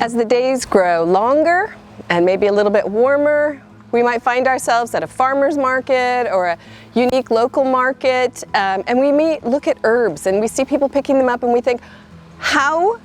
As the days grow longer and maybe a little bit warmer, we might find ourselves at a farmer's market or a unique local market, and we may look at herbs and we see people picking them up and we think, how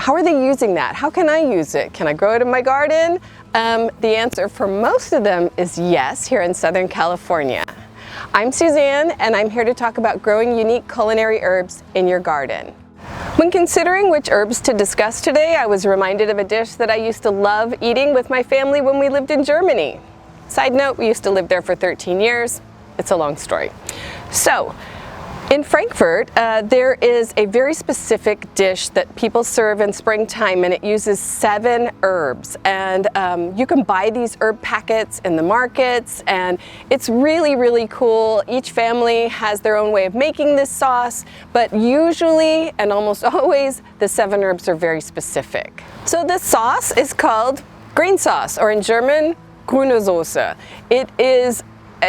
are they using that? How can I use it? Can I grow it in my garden? The answer for most of them is yes, here in Southern California. I'm Suzanne, and I'm here to talk about growing unique culinary herbs in your garden. When considering which herbs to discuss today, I was reminded of a dish that I used to love eating with my family when we lived in Germany. Side note, we used to live there for 13 years. It's a long story. So, in Frankfurt, there is a very specific dish that people serve in springtime, and it uses 7 herbs. And you can buy these herb packets in the markets, and it's really, really cool. Each family has their own way of making this sauce, but usually, and almost always, the 7 herbs are very specific. So this sauce is called green sauce, or in German, grüne Soße. It is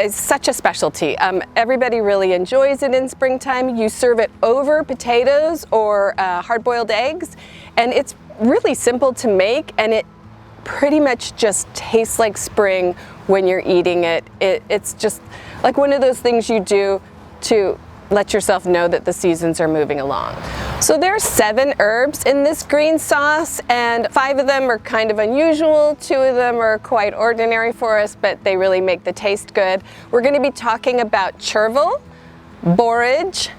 such a specialty. Everybody really enjoys it in springtime. You serve it over potatoes or hard-boiled eggs, and it's really simple to make, and it pretty much just tastes like spring when you're eating it. It's just like one of those things you do to let yourself know that the seasons are moving along. So there are 7 herbs in this green sauce, and 5 of them are kind of unusual. 2 of them are quite ordinary for us, but they really make the taste good. We're going to be talking about Chervil, Borage,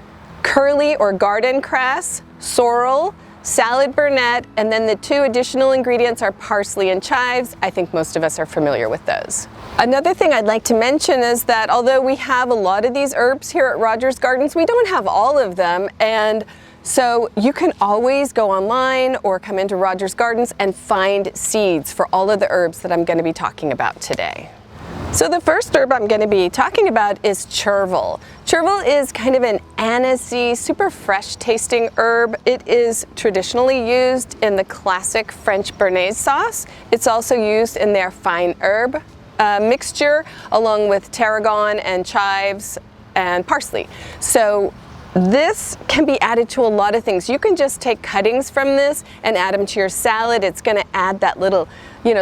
curly or garden cress, sorrel, salad burnet, and then the 2 additional ingredients are parsley and chives. I think most of us are familiar with those. Another thing I'd like to mention is that although we have a lot of these herbs here at Rogers Gardens, we don't have all of them, and so you can always go online or come into Rogers Gardens and find seeds for all of the herbs that I'm going to be talking about today. So the first herb I'm going to be talking about is Chervil. Chervil is kind of an anisey, super fresh tasting herb. It is traditionally used in the classic French Béarnaise sauce. It's also used in their fine herb mixture along with tarragon and chives and parsley. So this can be added to a lot of things. You can just take cuttings from this and add them to your salad. It's going to add that little,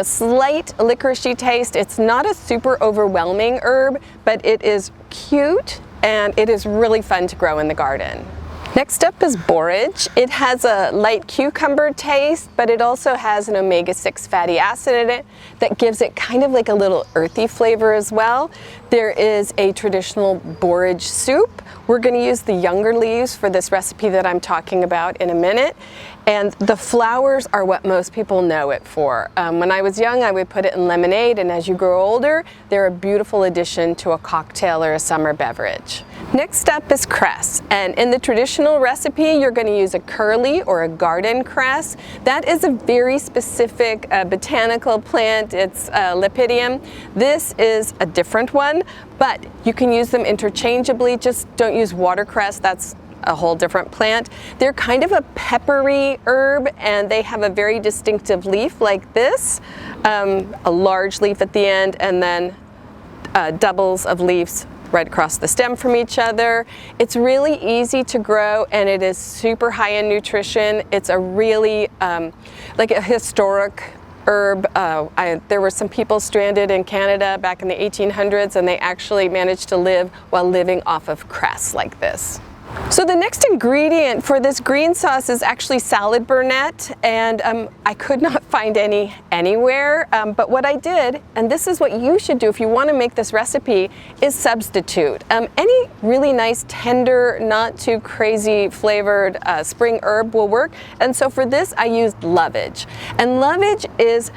slight licoricey taste. It's not a super overwhelming herb, but it is cute and it is really fun to grow in the garden. Next up is borage. It has a light cucumber taste, but it also has an omega-6 fatty acid in it that gives it kind of like a little earthy flavor as well. There is a traditional borage soup. We're going to use the younger leaves for this recipe that I'm talking about in a minute. And the flowers are what most people know it for. When I was young, I would put it in lemonade, and as you grow older, they're a beautiful addition to a cocktail or a summer beverage. Next up is cress, and in the traditional recipe, you're going to use a curly or a garden cress. That is a very specific botanical plant. It's Lepidium. This is a different one, but you can use them interchangeably. Just don't use watercress. That's a whole different plant. They're kind of a peppery herb, and they have a very distinctive leaf like this, a large leaf at the end, and then doubles of leaves right across the stem from each other. It's really easy to grow, and it is super high in nutrition. It's a really like a historic herb. There were some people stranded in Canada back in the 1800s, and they actually managed to live while living off of cress like this. So the next ingredient for this green sauce is actually salad burnet, and I could not find any anywhere, but what I did, and this is what you should do if you want to make this recipe, is substitute. Any really nice, tender, not too crazy flavored spring herb will work, and so for this I used lovage. And lovage is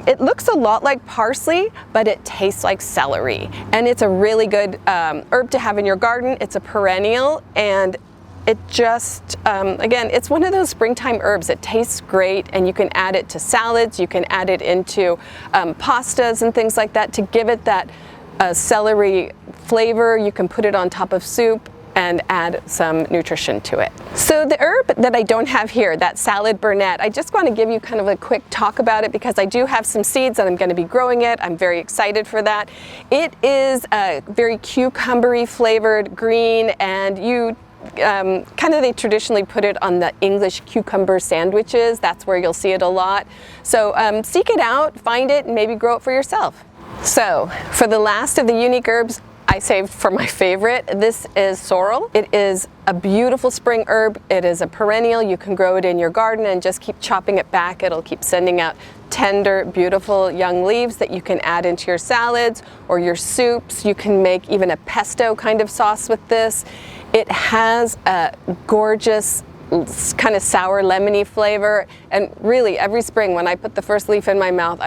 it looks a lot like parsley, but it tastes like celery. And it's a really good herb to have in your garden. It's a perennial, and it just, again, it's one of those springtime herbs. It tastes great, and you can add it to salads. You can add it into pastas and things like that to give it that celery flavor. You can put it on top of soup and add some nutrition to it. So the herb that I don't have here, that salad burnet, I just want to give you kind of a quick talk about it because I do have some seeds and I'm going to be growing it. I'm very excited for that. It is a very cucumbery flavored green, and you kind of they traditionally put it on the English cucumber sandwiches. That's where you'll see it a lot. So seek it out, find it, and maybe grow it for yourself. So for the last of the unique herbs I saved for my favorite, this is sorrel. It is a beautiful spring herb. It is a perennial. You can grow it in your garden and just keep chopping it back. It'll keep sending out tender, beautiful young leaves that you can add into your salads or your soups. You can make even a pesto kind of sauce with this. It has a gorgeous kind of sour lemony flavor, and really every spring when I put the first leaf in my mouth,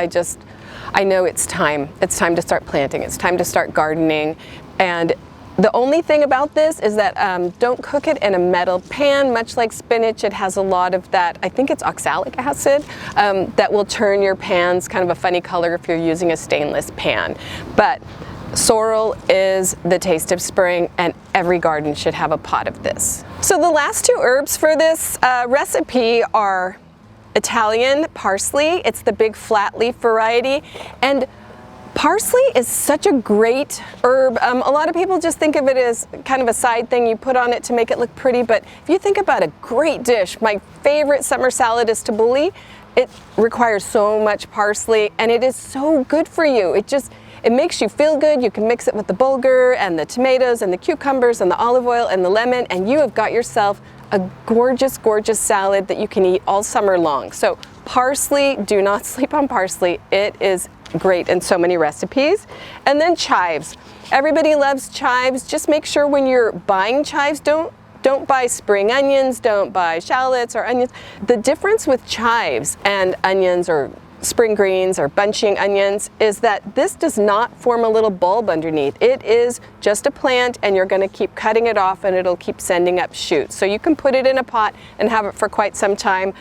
I know it's time. It's time to start planting. It's time to start gardening. And the only thing about this is that don't cook it in a metal pan. Much like spinach, it has a lot of that, I think it's oxalic acid, that will turn your pans kind of a funny color if you're using a stainless pan. But sorrel is the taste of spring, and every garden should have a pot of this. So the last two herbs for this recipe are Italian parsley. It's the big flat leaf variety, and parsley is such a great herb. A lot of people just think of it as kind of a side thing you put on it to make it look pretty, but if you think about a great dish, my favorite summer salad is tabbouleh. It requires so much parsley, and it is so good for you. It makes you feel good. You can mix it with the bulgur and the tomatoes and the cucumbers and the olive oil and the lemon, and you have got yourself a gorgeous, gorgeous salad that you can eat all summer long. So parsley, do not sleep on parsley. It is great in so many recipes. And then chives. Everybody loves chives. Just make sure when you're buying chives, don't buy spring onions, don't buy shallots or onions. The difference with chives and onions or spring greens or bunching onions is that this does not form a little bulb underneath. It is just a plant, and you're going to keep cutting it off and it'll keep sending up shoots. So you can put it in a pot and have it for quite some time.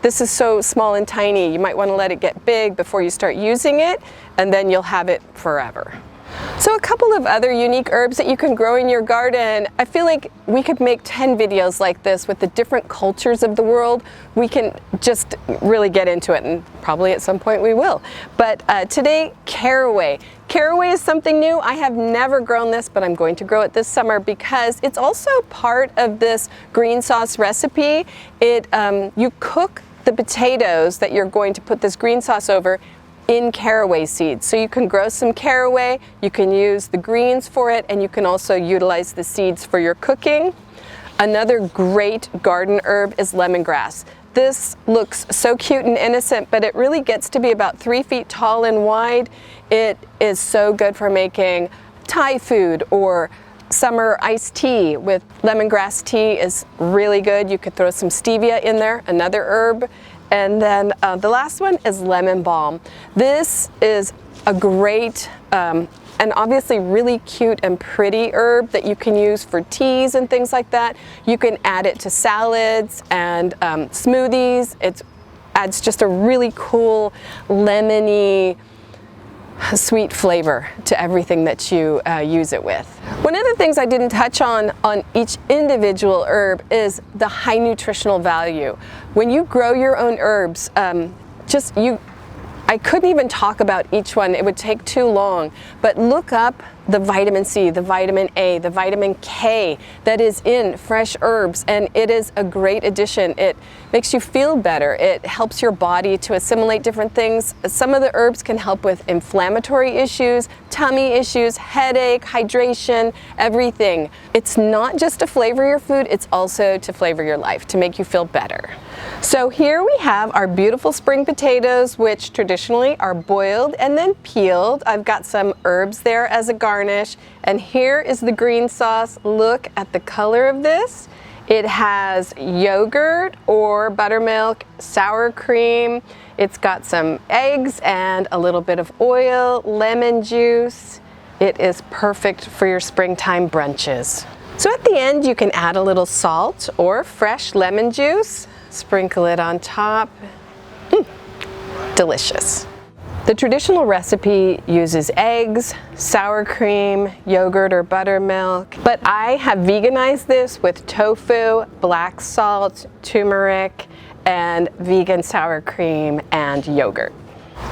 This is so small and tiny, you might want to let it get big before you start using it, and then you'll have it forever. So a couple of other unique herbs that you can grow in your garden. I feel like we could make 10 videos like this with the different cultures of the world. We can just really get into it, and probably at some point we will. But today, caraway. Caraway is something new. I have never grown this, but I'm going to grow it this summer because it's also part of this green sauce recipe. You cook the potatoes that you're going to put this green sauce over in caraway seeds. So you can grow some caraway, you can use the greens for it, and you can also utilize the seeds for your cooking. Another great garden herb is lemongrass. This looks so cute and innocent, but it really gets to be about 3 feet tall and wide. It is so good for making Thai food or summer iced tea. With lemongrass tea is really good. You could throw some stevia in there, another herb. And then the last one is lemon balm. This is a great and obviously really cute and pretty herb that you can use for teas and things like that. You can add it to salads and smoothies. It adds just a really cool lemony, sweet flavor to everything that you use it with. One of the things I didn't touch on each individual herb is the high nutritional value. When you grow your own herbs, I couldn't even talk about each one. It would take too long, but look up the vitamin C, the vitamin A, the vitamin K that is in fresh herbs, and it is a great addition. It makes you feel better. It helps your body to assimilate different things. Some of the herbs can help with inflammatory issues, tummy issues, headache, hydration, everything. It's not just to flavor your food, it's also to flavor your life, to make you feel better. So here we have our beautiful spring potatoes, which traditionally are boiled and then peeled. I've got some herbs there as a garnish, and here is the green sauce. Look at the color of this. It has yogurt or buttermilk, sour cream. It's got some eggs and a little bit of oil, lemon juice. It is perfect for your springtime brunches. So at the end, you can add a little salt or fresh lemon juice. Sprinkle it on top. Delicious. The traditional recipe uses eggs, sour cream, yogurt or buttermilk, but I have veganized this with tofu, black salt, turmeric, and vegan sour cream and yogurt.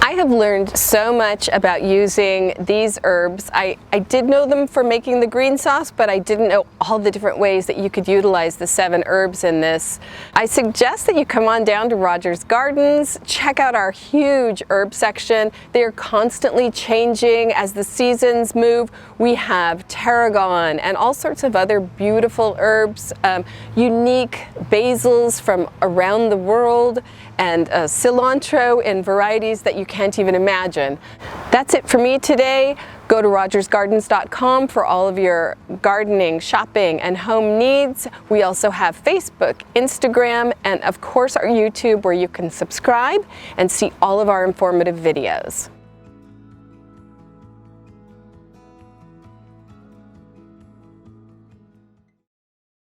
I I have learned so much about using these herbs. I did know them for making the green sauce, but I didn't know all the different ways that you could utilize the 7 herbs in this. I suggest that you come on down to Rogers Gardens, check out our huge herb section. They are constantly changing as the seasons move. We have tarragon and all sorts of other beautiful herbs, unique basils from around the world, and cilantro in varieties that you can't even imagine. That's it for me today. Go to rogersgardens.com for all of your gardening, shopping, and home needs. We also have Facebook, Instagram, and of course our YouTube, where you can subscribe and see all of our informative videos.